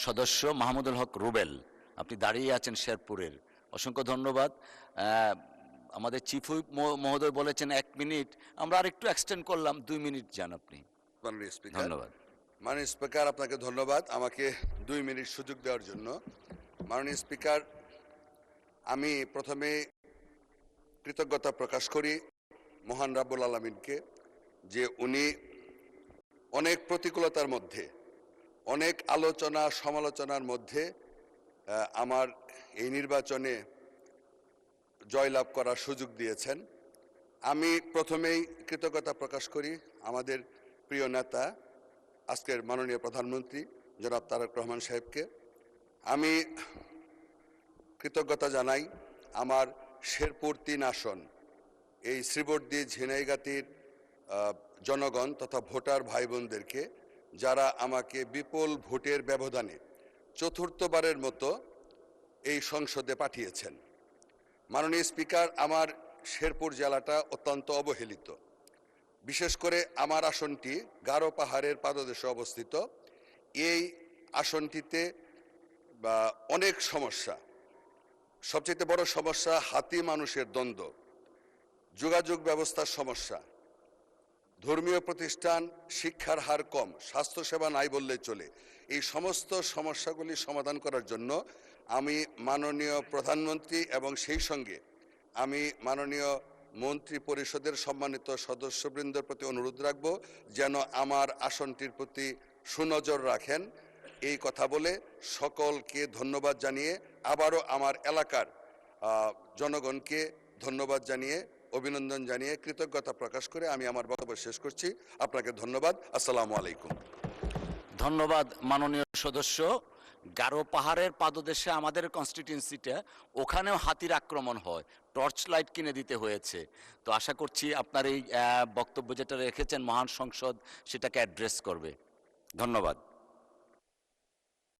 সদস্য মাহমুদুল হক রুবেল, আপনি দাঁড়িয়ে আছেন শেরপুরের, অসংখ্য ধন্যবাদ। আমাদের চিফ হুইপ মহোদয় বলেছেন 1 মিনিট, আমরা আর একটু এক্সটেন্ড করলাম, 2 মিনিট যান আপনি। মাননীয় স্পিকার, ধন্যবাদ। মাননীয় স্পিকার আপনাকে ধন্যবাদ আমাকে 2 মিনিট সুযোগ দেওয়ার জন্য। মাননীয় স্পিকার, আমি প্রথমে কৃতজ্ঞতা প্রকাশ করি মহান রাব্বুল আলামিনকে, যে উনি অনেক প্রতিকূলতার মধ্যে, অনেক আলোচনা সমালোচনার মধ্যে আমার এই নির্বাচনে জয়লাভ করার সুযোগ দিয়েছেন। আমি প্রথমেই কৃতজ্ঞতা প্রকাশ করি আমাদের প্রিয় নেতা, আজকের মাননীয় প্রধানমন্ত্রী জনাব তারেক রহমান সাহেবকে। আমি কৃতজ্ঞতা জানাই আমার শেরপুর 3 আসন, এই শ্রীবর্দী ঝিনাইগাতির জনগণ তথা ভোটার ভাই বোনদেরকে, যারা আমাকে বিপুল ভোটের ব্যবধানে চতুর্থবারের মতো এই সংসদে পাঠিয়েছেন। মাননীয় স্পিকার, আমার শেরপুর জেলাটা অত্যন্ত অবহেলিত। বিশেষ করে আমার আসনটি গারো পাহাড়ের পাদদেশে অবস্থিত। এই আসনটিতে অনেক সমস্যা, সবচেয়ে বড় সমস্যা হাতি মানুষের দ্বন্দ্ব, যোগাযোগ ব্যবস্থার সমস্যা, ধর্মীয় প্রতিষ্ঠান, শিক্ষার হার কম, স্বাস্থ্যসেবা নাই বললে চলে। এই সমস্ত সমস্যাগুলি সমাধান করার জন্য আমি মাননীয় প্রধানমন্ত্রী এবং সেই সঙ্গে আমি মাননীয় মন্ত্রী পরিষদের সম্মানিত সদস্যবৃন্দের প্রতি অনুরোধ রাখব যেন আমার আসনটির প্রতি সুনজর রাখেন। এই কথা বলে সকলকে ধন্যবাদ জানিয়ে, আবারও আমার এলাকার জনগণকে ধন্যবাদ জানিয়ে, অভিনন্দন জানিয়ে, কৃতজ্ঞতা প্রকাশ করে আমি আমার বক্তব্য শেষ করছি। আপনাকে ধন্যবাদ। আসসালামু আলাইকুম। ধন্যবাদ মাননীয় সদস্য। গারো পাহাড়ের পাদদেশে আমাদের কনস্টিটিউয়েন্সিটা, ওখানেও হাতির আক্রমণ হয়, টর্চ লাইট কিনে দিতে হয়েছে। তো আশা করছি আপনার এই বক্তব্য যেটা রেখেছেন মহান সংসদ সেটাকে অ্যাড্রেস করবে। ধন্যবাদ।